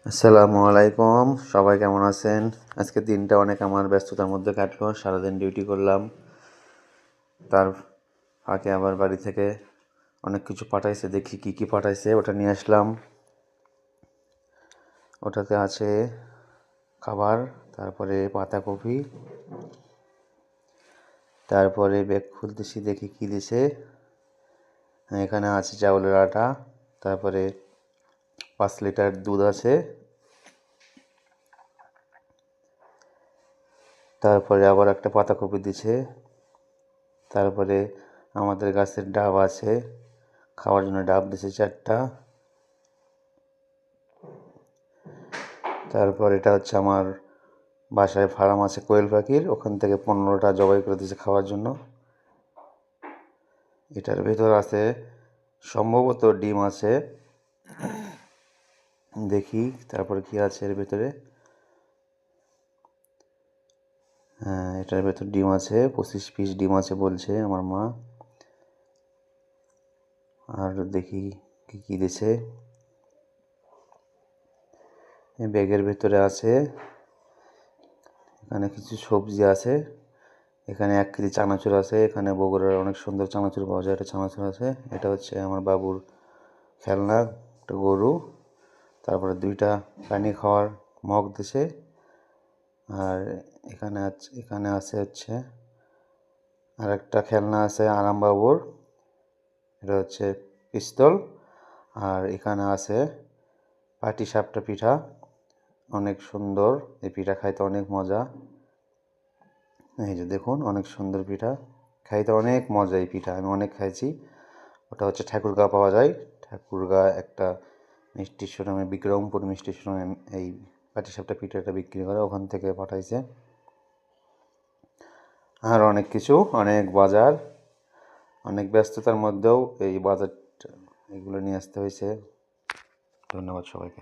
আসসালামু আলাইকুম, সবাই কেমন আছেন? আজকে দিনটা অনেক আমার ব্যস্ততার মধ্যে কাটলো। সারাদিন ডিউটি করলাম, তার ফাঁকে আবার বাড়ি থেকে অনেক কিছু পাঠাইছে। দেখি কি কি পাঠাইছে, ওটা নিয়ে আসলাম। ওটাতে আছে খাবার, তারপরে পাতাকপি, তারপরে ব্যাগ খুলতেছি, দেখি কি দিছে। এখানে আছে চাউলের আটা, তারপরে 5 লিটার দুধ আছে, তারপরে আবার একটা পাতাকপি দিছে, তারপরে আমাদের গাছের ডাব আছে, খাওয়ার জন্য ডাব দিছে 4টা। তারপর এটা হচ্ছে আমার বাসায় ফার্ম আছে কোয়েল পাখির, ওখান থেকে 15টা জবাই করে দিয়েছে খাওয়ার জন্য। এটার ভেতর আছে সম্ভবত ডিম আছে, দেখি তারপর কি আছে এর ভেতরে। হ্যাঁ, এটার ভেতর ডিম আছে, 25 পিস ডিম আছে বলছে আমার মা। আর দেখি কি কি দিছে। এই ব্যাগের ভেতরে আছে, এখানে কিছু সবজি আছে, এখানে 1 কেজি চানাচুর আছে, এখানে বগুড়ার অনেক সুন্দর চানাচুর পাওয়া যায়, এটা চানাচুর আছে। এটা হচ্ছে আমার বাবুর খেলনা, একটা গরু। তারপরে 2টা পানি খাওয়ার মগ দিছে। আর এখানে আছে হচ্ছে আর একটা খেলনা আছে আরাম বাবুর, এটা হচ্ছে পিস্তল। আর এখানে আছে পাটিসাপটা পিঠা, অনেক সুন্দর। এই পিঠা খাইতে অনেক মজা। এই যে দেখুন, অনেক সুন্দর পিঠা, খাইতে অনেক মজা। এই পিঠা আমি অনেক খাইছি। ওটা হচ্ছে ঠাকুরগাঁও পাওয়া যায়, ঠাকুরগাঁ একটা মিষ্টির শোরুমে, বিক্রমপুর মিষ্টির শোরুমে এই পাটিসাপটা পিঠাটা বিক্রি করে, ওখান থেকে পাঠাইছে। আর অনেক কিছু, অনেক বাজার, অনেক ব্যস্ততার মধ্যেও এই বাজারটা এগুলো নিয়ে আসতে হয়েছে। ধন্যবাদ সবাইকে।